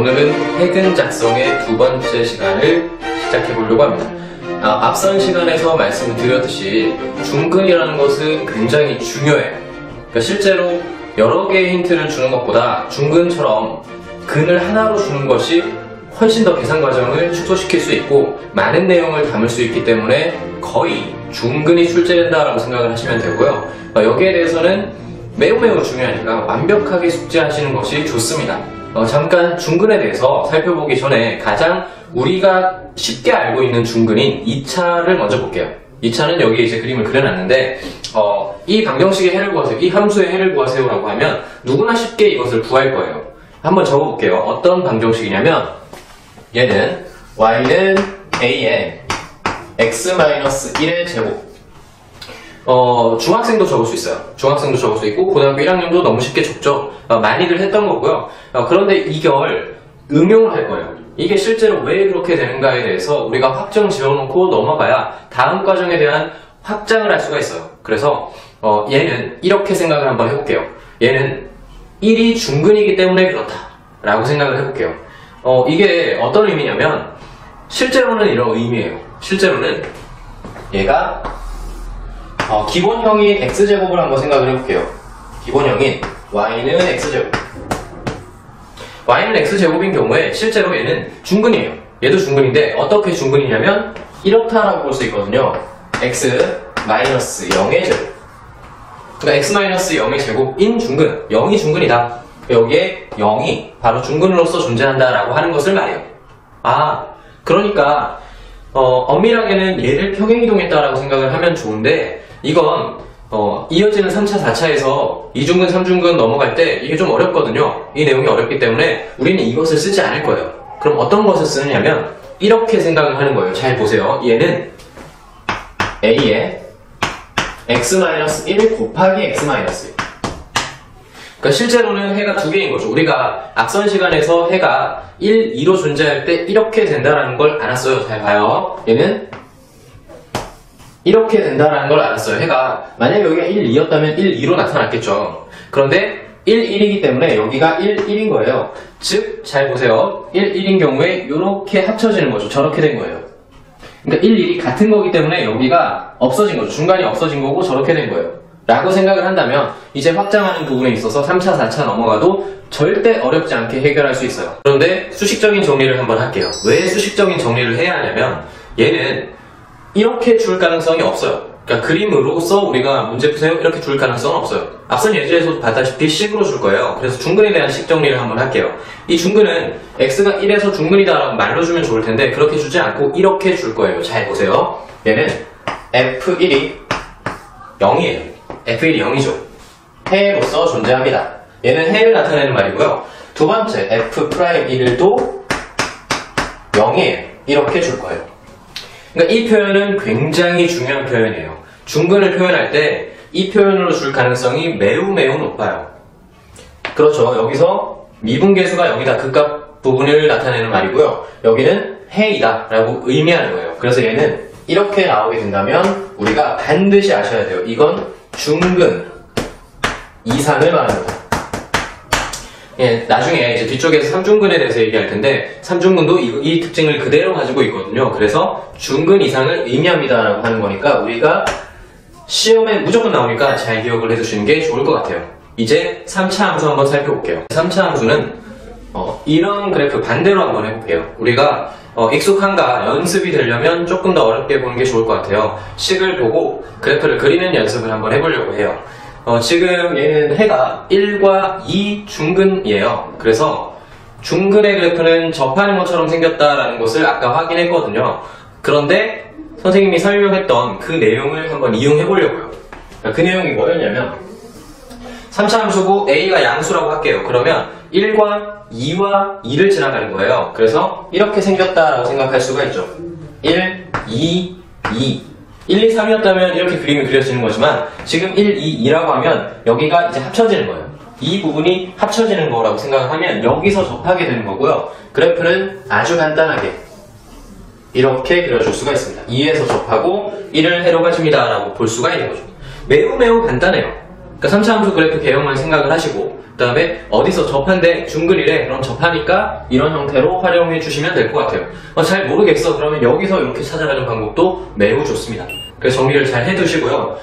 오늘은 해근 작성의 두 번째 시간을 시작해 보려고 합니다. 앞선 시간에서 말씀을 드렸듯이 중근이라는 것은 굉장히 중요해요. 그러니까 실제로 여러 개의 힌트를 주는 것보다 중근처럼 근을 하나로 주는 것이 훨씬 더 계산 과정을 축소시킬 수 있고 많은 내용을 담을 수 있기 때문에 거의 중근이 출제된다라고 생각을 하시면 되고요. 여기에 대해서는 매우 중요하니까 완벽하게 숙지하시는 것이 좋습니다. 잠깐 중근에 대해서 살펴보기 전에 가장 우리가 쉽게 알고 있는 중근인 2차를 먼저 볼게요. 2차는 여기에 이제 그림을 그려놨는데 이 방정식의 해를 구하세요, 이 함수의 해를 구하세요 라고 하면 누구나 쉽게 이것을 구할 거예요. 한번 적어볼게요. 어떤 방정식이냐면 얘는 y는 a에 x-1의 제곱. 중학생도 적을 수 있어요. 중학생도 적을 수 있고 고등학교 1학년도 너무 쉽게 적죠. 많이들 했던 거고요. 그런데 이걸 응용을 할 거예요. 이게 실제로 왜 그렇게 되는가에 대해서 우리가 확정 지어놓고 넘어가야 다음 과정에 대한 확장을 할 수가 있어요. 그래서 얘는 이렇게 생각을 한번 해볼게요. 얘는 1이 중근이기 때문에 그렇다 라고 생각을 해볼게요. 이게 어떤 의미냐면 실제로는 이런 의미예요. 실제로는 얘가 기본형인 x제곱을 한번 생각을 해볼게요. 기본형인 y는 x제곱. y는 x제곱인 경우에 실제로 얘는 중근이에요. 얘도 중근인데 어떻게 중근이냐면 이렇다라고 볼 수 있거든요. x-0의 제곱. 그러니까 x-0의 제곱인 중근, 0이 중근이다. 여기에 0이 바로 중근으로서 존재한다라고 하는 것을 말해요. 그러니까 엄밀하게는 얘를 평행이동했다라고 생각을 하면 좋은데 이건 이어지는 3차, 4차에서 2중근, 3중근 넘어갈 때 이게 좀 어렵거든요. 이 내용이 어렵기 때문에 우리는 이것을 쓰지 않을 거예요. 그럼 어떤 것을 쓰느냐면 이렇게 생각을 하는 거예요. 잘 보세요. 얘는 a에 x-1 곱하기 x-1. 그러니까 실제로는 해가 두 개인 거죠. 우리가 앞선 시간에서 해가 1, 2로 존재할 때 이렇게 된다는 걸 알았어요. 잘 봐요. 얘는 이렇게 된다는 걸 알았어요. 해가 만약에 여기가 1, 2였다면 1, 2로 나타났겠죠. 그런데 1, 1이기 때문에 여기가 1, 1인 거예요. 즉, 잘 보세요. 1, 1인 경우에 이렇게 합쳐지는 거죠. 저렇게 된 거예요. 그러니까 1, 1이 같은 거기 때문에 여기가 없어진 거죠. 중간이 없어진 거고 저렇게 된 거예요. 라고 생각을 한다면 이제 확장하는 부분에 있어서 3차, 4차 넘어가도 절대 어렵지 않게 해결할 수 있어요. 그런데 수식적인 정리를 한번 할게요. 왜 수식적인 정리를 해야 하냐면 얘는 이렇게 줄 가능성이 없어요. 그러니까 그림으로서 우리가 문제 푸세요 이렇게 줄 가능성은 없어요. 앞선 예제에서도 봤다시피 식으로 줄 거예요. 그래서 중근에 대한 식 정리를 한번 할게요. 이 중근은 x가 1에서 중근이다 라고 말로 주면 좋을 텐데 그렇게 주지 않고 이렇게 줄 거예요. 잘 보세요. 얘는 f1이 0이에요. f1이 0이죠. 해로서 존재합니다. 얘는 해를 나타내는 말이고요. 두 번째 f'1도 0이에요. 이렇게 줄 거예요. 그러니까 이 표현은 굉장히 중요한 표현이에요. 중근을 표현할 때 이 표현으로 줄 가능성이 매우 높아요. 그렇죠. 여기서 미분계수가 0이다. 극값 부분을 나타내는 말이고요. 여기는 해이다 라고 의미하는 거예요. 그래서 얘는 이렇게 나오게 된다면 우리가 반드시 아셔야 돼요. 이건 중근 이상을 말하는 거예요. 예, 나중에 이제 뒤쪽에서 3중근에 대해서 얘기할 텐데 3중근도 이 특징을 그대로 가지고 있거든요. 그래서 중근 이상을 의미합니다 라고 하는 거니까 우리가 시험에 무조건 나오니까 잘 기억을 해두시는 게 좋을 것 같아요. 이제 3차 함수 한번 살펴볼게요. 3차 함수는 이런 그래프 반대로 한번 해볼게요. 우리가 익숙한가 연습이 되려면 조금 더 어렵게 보는 게 좋을 것 같아요. 식을 보고 그래프를 그리는 연습을 한번 해보려고 해요. 지금 얘는 해가 1과 2 중근이에요. 그래서 중근의 그래프는 접하는 것처럼 생겼다라는 것을 아까 확인했거든요. 그런데 선생님이 설명했던 그 내용을 한번 이용해 보려고요. 그 내용이 뭐였냐면 3차 함수고 a가 양수라고 할게요. 그러면 1과 2와 2를 지나가는 거예요. 그래서 이렇게 생겼다라고 생각할 수가 있죠. 1, 2, 2 1, 2, 3이었다면 이렇게 그림이 그려지는 거지만 지금 1, 2, 2라고 하면 여기가 이제 합쳐지는 거예요. 이 부분이 합쳐지는 거라고 생각하면 여기서 접하게 되는 거고요. 그래프는 아주 간단하게 이렇게 그려줄 수가 있습니다. 2에서 접하고 1을 해로 가집니다 라고 볼 수가 있는 거죠. 매우 간단해요. 그러니까 3차 함수 그래프 개형만 생각을 하시고 그 다음에 어디서 접한데 중근이래 그럼 접하니까 이런 형태로 활용해 주시면 될 것 같아요. 잘 모르겠어 그러면 여기서 이렇게 찾아가는 방법도 매우 좋습니다. 그래서 정리를 잘 해두시고요.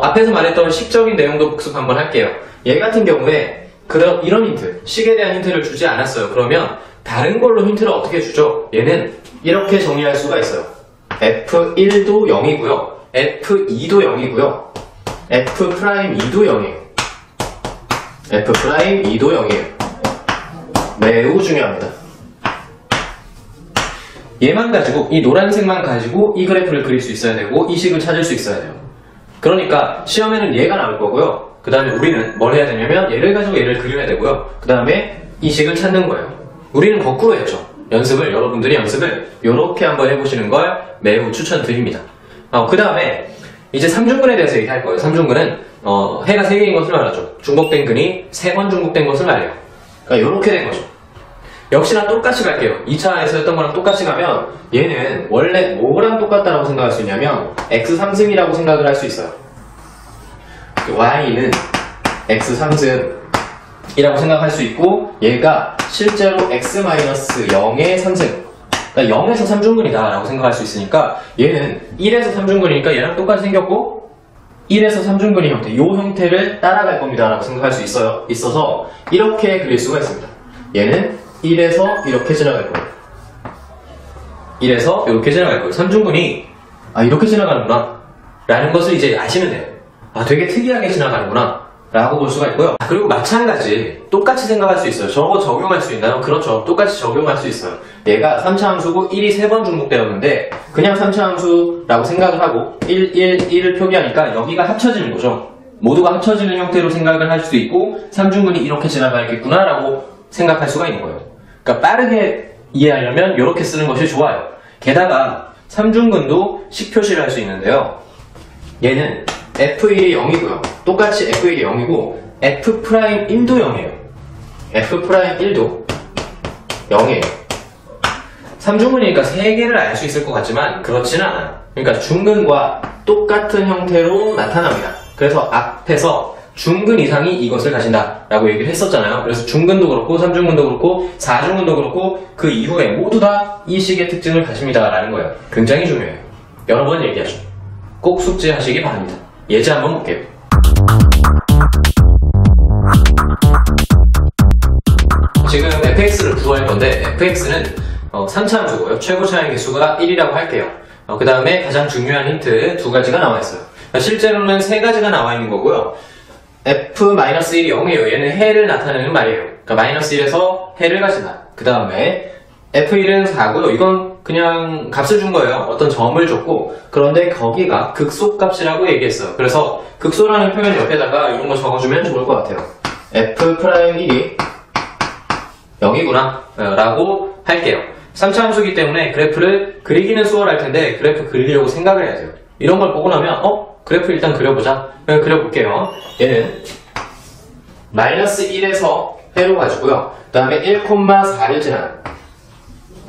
앞에서 말했던 식적인 내용도 복습 한번 할게요. 얘 같은 경우에 이런 힌트, 식에 대한 힌트를 주지 않았어요. 그러면 다른 걸로 힌트를 어떻게 주죠? 얘는 이렇게 정리할 수가 있어요. F1도 0이고요. F2도 0이고요. F'2도 0이에요. F'2도 0이에요. 매우 중요합니다. 얘만 가지고, 이 노란색만 가지고 이 그래프를 그릴 수 있어야 되고 이 식을 찾을 수 있어야 돼요. 그러니까 시험에는 얘가 나올 거고요. 그 다음에 우리는 뭘 해야 되냐면 얘를 가지고 얘를 그려야 되고요. 그 다음에 이 식을 찾는 거예요. 우리는 거꾸로 했죠. 여러분들이 연습을 이렇게 한번 해보시는 걸 매우 추천드립니다. 그 다음에 이제 삼중근에 대해서 얘기할 거예요. 삼중근은 해가 3개인 것을 말하죠. 중복된 근이 3번 중복된 것을 말해요. 그러니까 이렇게 된 거죠. 역시나 똑같이 갈게요. 2차에서 했던 거랑 똑같이 가면 얘는 원래 뭐랑 똑같다라고 생각할 수 있냐면 x3승이라고 생각을 할 수 있어요. y는 x3승이라고 생각할 수 있고 얘가 실제로 x-0의 3승 그러니까 0에서 3중근이다 라고 생각할 수 있으니까 얘는 1에서 3중근이니까 얘랑 똑같이 생겼고 1에서 3중근의 형태 이 형태를 따라갈 겁니다 라고 생각할 수 있어서 이렇게 그릴 수가 있습니다. 얘는 1에서 이렇게 지나갈 거예요. 1에서 이렇게 지나갈 거예요. 3중근이 이렇게 지나가는구나 라는 것을 이제 아시면 돼요. 되게 특이하게 지나가는구나 라고 볼 수가 있고요. 그리고 마찬가지 똑같이 생각할 수 있어요. 저거 적용할 수 있나요? 그렇죠. 똑같이 적용할 수 있어요. 얘가 3차 함수고 1이 3번 중복되었는데 그냥 3차 함수라고 생각을 하고 1을 표기하니까 여기가 합쳐지는 거죠. 모두가 합쳐지는 형태로 생각을 할 수도 있고 3중근이 이렇게 지나가겠구나 라고 생각할 수가 있는 거예요. 그러니까 빠르게 이해하려면 이렇게 쓰는 것이 좋아요. 게다가 3중근도 식표시를 할 수 있는데요. 얘는 F1이 0이고요. 똑같이 F1이 0이고 F'1도 0이에요. F'1도 0이에요. 3중근이니까 3개를 알 수 있을 것 같지만 그렇지는 않아요. 그러니까 중근과 똑같은 형태로 나타납니다. 그래서 앞에서 중근 이상이 이것을 가진다 라고 얘기를 했었잖아요. 그래서 중근도 그렇고 3중근도 그렇고 4중근도 그렇고 그 이후에 모두 다 이 식의 특징을 가집니다 라는 거예요. 굉장히 중요해요. 여러 번 얘기하죠. 꼭 숙지하시기 바랍니다. 예제 한번 볼게요. 지금 fx를 구할 건데 fx는 3차 함수고요. 최고 차이 개수가 1이라고 할게요. 그 다음에 가장 중요한 힌트 2가지가 나와 있어요. 실제로는 3가지가 나와 있는 거고요. f-1이 0이에요. 얘는 해를 나타내는 말이에요. 그러니까 -1에서 해를 가진다. 그 다음에 f1은 4고요. 이건 그냥 값을 준 거예요. 어떤 점을 줬고 그런데 거기가 극소값이라고 얘기했어요. 그래서 극소라는 표현 옆에다가 이런 거 적어주면 좋을 것 같아요. f'1이 0이구나 라고 할게요. 3차 함수이기 때문에 그래프를 그리기는 수월할 텐데 그래프 그리려고 생각을 해야 돼요. 이런 걸 보고 나면 그래프 일단 그려보자. 그려볼게요. 얘는 -1에서 해로 가지고요. 그 다음에 1,4를 지나요.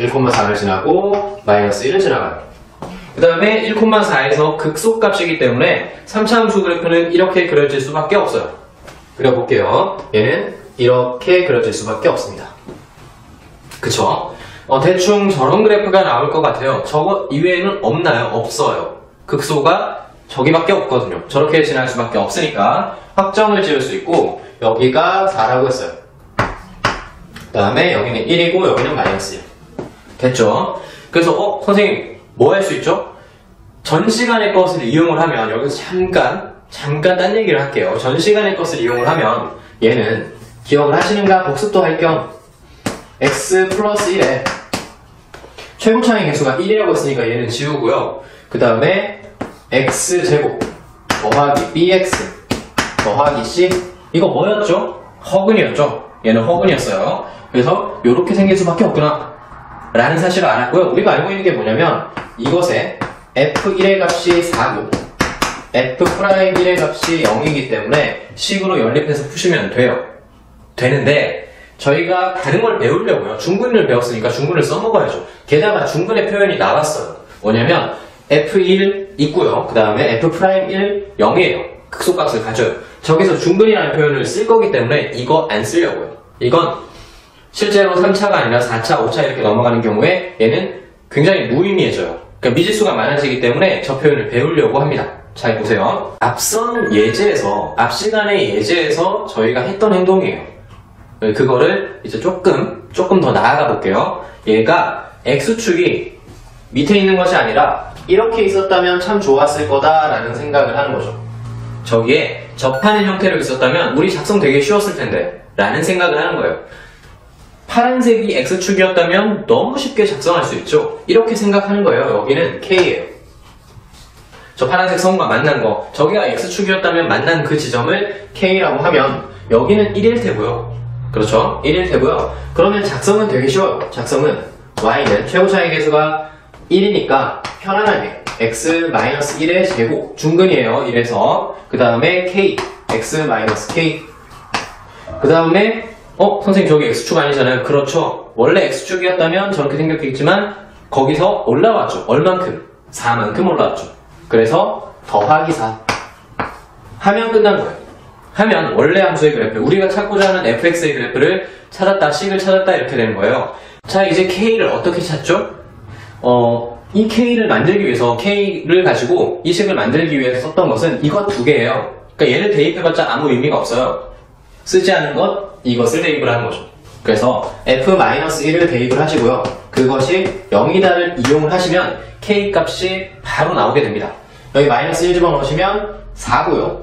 1,4를 지나고 -1을 지나가요. 그 다음에 1,4에서 극소값이기 때문에 3차 함수 그래프는 이렇게 그려질 수밖에 없어요. 그려볼게요. 얘는 이렇게 그려질 수밖에 없습니다. 그쵸? 대충 저런 그래프가 나올 것 같아요. 저거 이외에는 없나요? 없어요. 극소가 저기밖에 없거든요. 저렇게 지날 수밖에 없으니까 확정을 지을 수 있고 여기가 4라고 했어요. 그 다음에 여기는 1이고 여기는 -1. 됐죠? 그래서 선생님 뭐 할 수 있죠? 전 시간의 것을 이용을 하면 여기서 잠깐 딴 얘기를 할게요. 전 시간의 것을 이용을 하면 얘는 기억을 하시는가 복습도 할 겸 x 플러스 1에 최고 차이 개수가 1이라고 했으니까 얘는 지우고요. 그 다음에 x제곱 더하기 bx 더하기 c 이거 뭐였죠? 허근이었죠? 얘는 허근이었어요. 그래서 이렇게 생길 수밖에 없구나 라는 사실을 알았고요. 우리가 알고 있는 게 뭐냐면 이것에 f1의 값이 4고 f'1의 값이 0이기 때문에 식으로 연립해서 푸시면 돼요. 되는데 저희가 다른 걸 배우려고요. 중근을 배웠으니까 중근을 써먹어야죠. 게다가 중근의 표현이 나왔어요. 뭐냐면 f1 있고요. 그 다음에 f'1 0이에요. 극소값을 가져요. 저기서 중근이라는 표현을 쓸 거기 때문에 이거 안 쓰려고요. 이건 실제로 3차가 아니라 4차, 5차 이렇게 넘어가는 경우에 얘는 굉장히 무의미해져요. 그러니까 미지수가 많아지기 때문에 저 표현을 배우려고 합니다. 잘 보세요. 앞선 예제에서, 앞 시간의 예제에서 저희가 했던 행동이에요. 그거를 이제 조금 더 나아가 볼게요. 얘가 X축이 밑에 있는 것이 아니라 이렇게 있었다면 참 좋았을 거다라는 생각을 하는 거죠. 저기에 접하는 형태로 있었다면 우리 작성 되게 쉬웠을 텐데 라는 생각을 하는 거예요. 파란색이 X축이었다면 너무 쉽게 작성할 수 있죠. 이렇게 생각하는 거예요. 여기는 K예요. 저 파란색 선과 만난 거, 저기가 X축이었다면 만난 그 지점을 K라고 하면 여기는 1일 테고요. 그렇죠? 1일 테고요. 그러면 작성은 되게 쉬워요. 작성은 Y는 최고 차이 계수가 1이니까 편안하게 X-1의 제곱, 중근이에요. 1에서 그 다음에 K, X-K 그 다음에 선생님 저기 X축 아니잖아요. 그렇죠. 원래 X축이었다면 저렇게 생겼겠지만 거기서 올라왔죠. 얼만큼? 4만큼 올라왔죠. 그래서 더하기 4 하면 끝난 거예요. 하면 원래 함수의 그래프, 우리가 찾고자 하는 fx의 그래프를 찾았다, 식을 찾았다 이렇게 되는 거예요. 자, 이제 k를 어떻게 찾죠? 이 k를 만들기 위해서, k를 가지고 이 식을 만들기 위해서 썼던 것은 이것 두 개예요. 그러니까 얘를 대입해봤자 아무 의미가 없어요. 쓰지 않은 것, 이것을 대입을 하는 거죠. 그래서 f-1을 대입을 하시고요. 그것이 0이다를 이용을 하시면 k 값이 바로 나오게 됩니다. 여기 마이너스 1 집어넣으시면 4고요.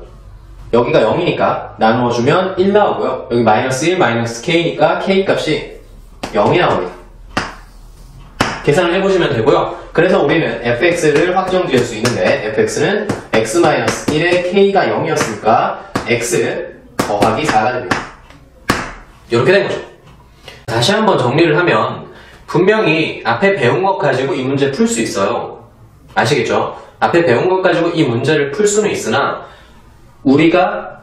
여기가 0이니까 나누어주면 1 나오고요. 여기 마이너스 1, 마이너스 k니까 k 값이 0이 나옵니다. 계산을 해보시면 되고요. 그래서 우리는 fx를 확정 지을 수 있는데 fx는 x-1에 k가 0이었으니까 x 더하기 4가 됩니다. 이렇게 된 거죠. 다시 한번 정리를 하면 분명히 앞에 배운 것 가지고 이 문제 풀 수 있어요. 아시겠죠? 앞에 배운 것 가지고 이 문제를 풀 수는 있으나 우리가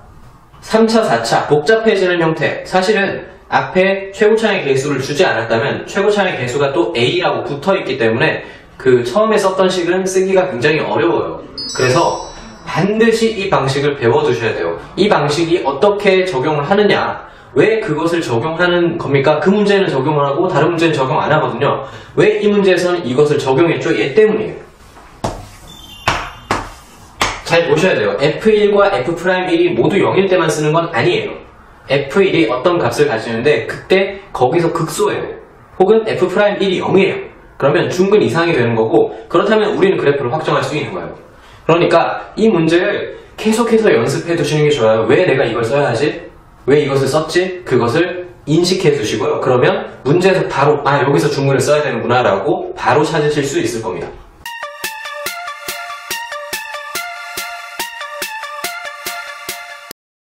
3차, 4차 복잡해지는 형태, 사실은 앞에 최고차의 계수를 주지 않았다면 최고차의 계수가 또 A라고 붙어있기 때문에 그 처음에 썼던 식은 쓰기가 굉장히 어려워요. 그래서 반드시 이 방식을 배워두셔야 돼요. 이 방식이 어떻게 적용을 하느냐, 왜 그것을 적용하는 겁니까? 그 문제는 적용을 하고 다른 문제는 적용 안 하거든요. 왜 이 문제에서는 이것을 적용했죠? 얘 때문이에요. 잘 보셔야 돼요. F1과 F'1이 모두 0일 때만 쓰는 건 아니에요. F1이 어떤 값을 가지는데 그때 거기서 극소예요. 혹은 F'1이 0이에요. 그러면 중근 이상이 되는 거고, 그렇다면 우리는 그래프를 확정할 수 있는 거예요. 그러니까 이 문제를 계속해서 연습해 두시는 게 좋아요. 왜 내가 이걸 써야 하지? 왜 이것을 썼지? 그것을 인식해 두시고요. 그러면 문제에서 바로 여기서 중근을 써야 되는구나 라고 바로 찾으실 수 있을 겁니다.